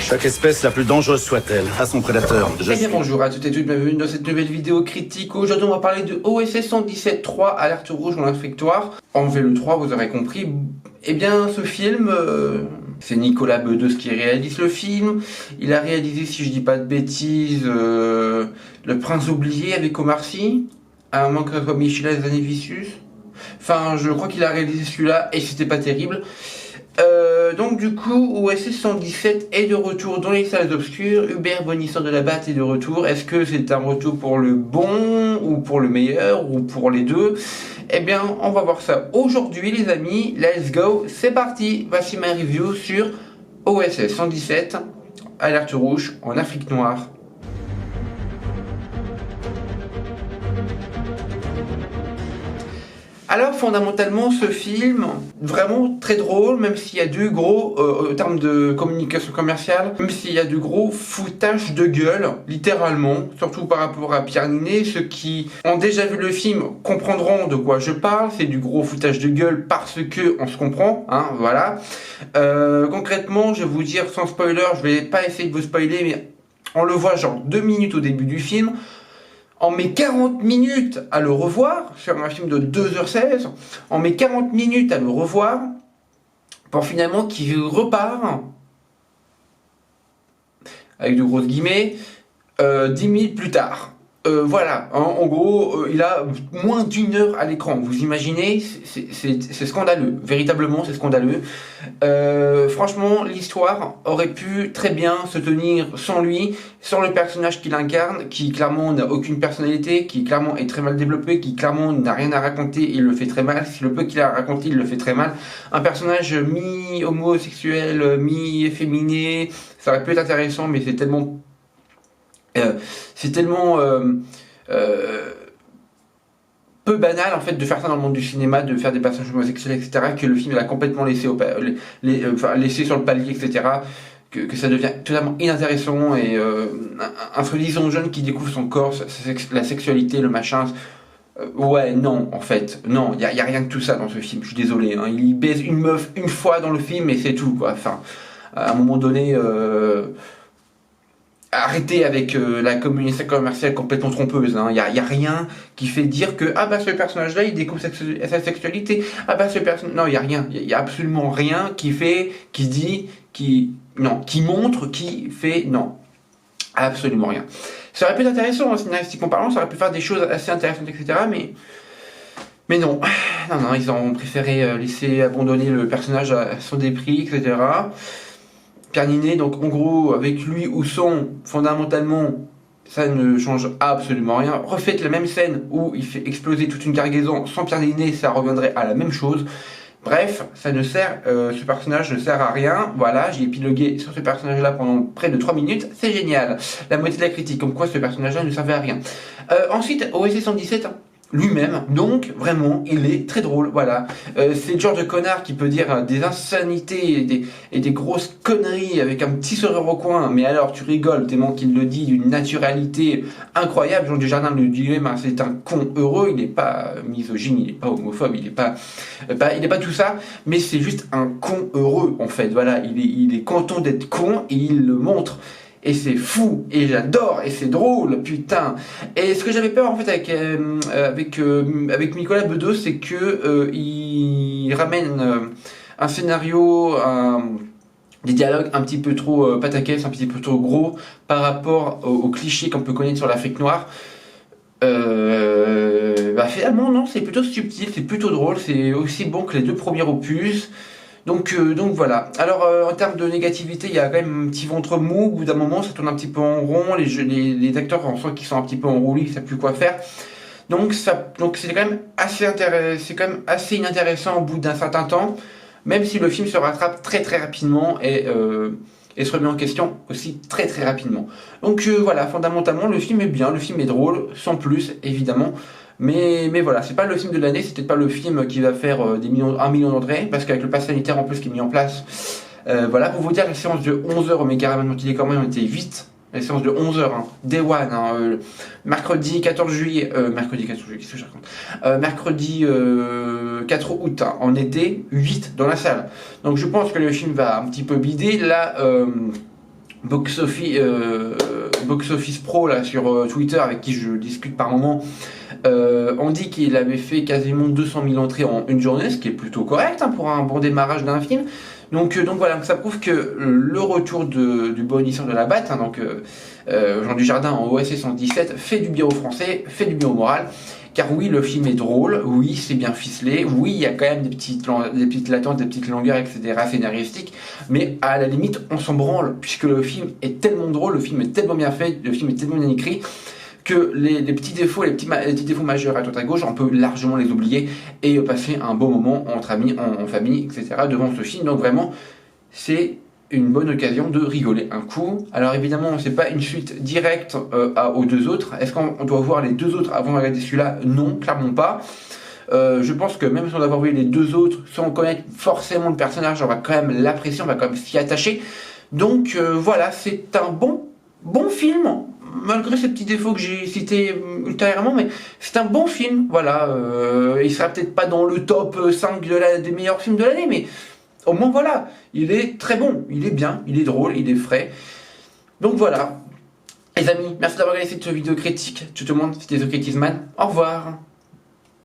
Chaque espèce, la plus dangereuse soit-elle, a son prédateur. Eh bien bonjour à toutes et tous, bienvenue dans cette nouvelle vidéo critique. Aujourd'hui on va parler de OSS 117.3, Alerte rouge en infectoire. Enlevez le 3, vous aurez compris. Eh bien ce film, c'est Nicolas Bedos qui réalise le film. Il a réalisé, si je dis pas de bêtises, Le Prince oublié avec Omar Sy, à moins que ce soit Michel Zanevicius. Enfin je crois qu'il a réalisé celui-là et c'était pas terrible. Donc du coup, OSS 117 est de retour dans les salles obscures. Hubert Bonisseur de la Batte est de retour. Est-ce que c'est un retour pour le bon, ou pour le meilleur, ou pour les deux? Eh bien, on va voir ça aujourd'hui les amis. Let's go, c'est parti. Voici ma review sur OSS 117, Alerte rouge en Afrique noire. Alors fondamentalement ce film, vraiment très drôle, même s'il y a du gros, en termes de communication commerciale, même s'il y a du gros foutage de gueule, littéralement, surtout par rapport à Pierre Niney. Ceux qui ont déjà vu le film comprendront de quoi je parle, c'est du gros foutage de gueule parce que on se comprend, hein, voilà. Concrètement, je vais vous dire sans spoiler, je vais pas essayer de vous spoiler, mais on le voit genre 2 minutes au début du film. On met 40 minutes à le revoir, sur un film de 2h16, on met 40 minutes à le revoir, pour finalement qu'il repart, avec de grosses guillemets, 10 minutes plus tard. Voilà, hein, en gros, il a moins d'1 heure à l'écran. Vous imaginez, c'est scandaleux, véritablement c'est scandaleux. Franchement, l'histoire aurait pu très bien se tenir sans lui, sans le personnage qu'il incarne, qui clairement n'a aucune personnalité, qui clairement est très mal développé, qui clairement n'a rien à raconter, il le fait très mal. Si le peu qu'il a à raconter, il le fait très mal. Un personnage mi-homosexuel, mi-efféminé, ça aurait pu être intéressant, mais c'est tellement... peu banal en fait de faire ça dans le monde du cinéma, de faire des personnages homosexuels, etc., que le film a complètement laissé, laissé sur le palier, etc., que ça devient totalement inintéressant. Et un soi-disant jeune qui découvre son corps, la sexualité, le machin, ouais, non, en fait, non, il y a rien de tout ça dans ce film, je suis désolé, hein. Il baise une meuf une fois dans le film et c'est tout, quoi. Enfin, à un moment donné... arrêtez avec la communication commerciale complètement trompeuse, hein. Y a rien qui fait dire que ah bah ce personnage là il découvre sa sexualité, ah bah ce personnage, non, y a rien, y a absolument rien qui fait, qui dit, qui montre, qui fait, non, absolument rien. Ça aurait pu être intéressant, hein, scénaristiquement parlant, ça aurait pu faire des choses assez intéressantes, etc., mais non, ils ont préféré laisser abandonner le personnage à son dépris, etc. Pierre Niney, donc en gros, avec lui ou sans, fondamentalement, ça ne change absolument rien. Refaites la même scène où il fait exploser toute une cargaison sans Pierre Niney, ça reviendrait à la même chose. Bref, ça ne sert, ce personnage ne sert à rien. Voilà, j'ai épilogué sur ce personnage-là pendant près de 3 minutes, c'est génial. La moitié de la critique, comme quoi ce personnage-là ne servait à rien. Ensuite, OSS 117... lui-même, donc vraiment il est très drôle, voilà. C'est le genre de connard qui peut dire des insanités et des grosses conneries avec un petit sourire au coin, mais alors tu rigoles tellement qu'il le dit d'une naturalité incroyable. Jean Dujardin le dit même, hein, c'est un con heureux, il n'est pas misogyne, il n'est pas homophobe, il n'est pas tout ça, mais c'est juste un con heureux en fait, voilà. Il est content d'être con et il le montre. Et c'est fou, et j'adore, et c'est drôle, putain. Et ce que j'avais peur en fait avec Nicolas Bedos, c'est que il ramène un scénario, des dialogues un petit peu trop pataquès, un petit peu trop gros par rapport aux clichés qu'on peut connaître sur l'Afrique noire. Finalement non, c'est plutôt subtil, c'est plutôt drôle, c'est aussi bon que les 2 premiers opus. Donc voilà. Alors en termes de négativité, il y a quand même un petit ventre mou. Au bout d'un moment, ça tourne un petit peu en rond. Les acteurs, on sent qu'ils sont un petit peu enroulés, qu'ils ne savent plus quoi faire. Donc c'est quand même assez inintéressant au bout d'un certain temps, même si le film se rattrape très très rapidement et se remet en question aussi très très rapidement. Donc voilà, fondamentalement le film est bien, le film est drôle, sans plus évidemment. Mais voilà, c'est pas le film de l'année, c'est peut-être pas le film qui va faire 1 million d'entrées, parce qu'avec le pass sanitaire en plus qui est mis en place, voilà, pour vous dire, la séance de 11h au Mégaramon Télécom, on était 8, la séance de 11h, hein, Day One, hein, mercredi 14 juillet, qu'est-ce que je raconte, mercredi 4 août, hein, on était 8 dans la salle. Donc je pense que le film va un petit peu bider, là, Box Office Pro là sur Twitter, avec qui je discute par moment, on dit qu'il avait fait quasiment 200 000 entrées en une journée, ce qui est plutôt correct hein, pour un bon démarrage d'un film. Donc voilà, donc ça prouve que le retour du bonisseur de la batte, hein, Jean Dujardin en OSS 117, fait du bien aux Français, fait du bien au moral. Car oui, le film est drôle, oui, c'est bien ficelé, oui, il y a quand même des petites latences, des petites longueurs, etc. scénaristiques, mais à la limite, on s'en branle, puisque le film est tellement drôle, le film est tellement bien fait, le film est tellement bien écrit, que les petits défauts, les petits défauts majeurs à droite à gauche, on peut largement les oublier et passer un bon moment entre amis, en famille, etc. devant ce film. Donc vraiment, c'est une bonne occasion de rigoler un coup. Alors évidemment, c'est pas une suite directe aux deux autres. Est-ce qu'on doit voir les deux autres avant de regarder celui-là? Non, clairement pas. Je pense que même si on doit voir les deux autres, sans connaître forcément le personnage, on va quand même l'apprécier, on va quand même s'y attacher. Donc voilà, c'est un bon film, malgré ces petits défauts que j'ai cités ultérieurement, mais c'est un bon film. Voilà, il sera peut-être pas dans le top 5 des meilleurs films de l'année, mais au moins voilà, il est très bon, il est bien, il est drôle, il est frais. Donc voilà, les amis, merci d'avoir regardé cette vidéo critique. Je te demande si t'es The Critic Man. Au revoir.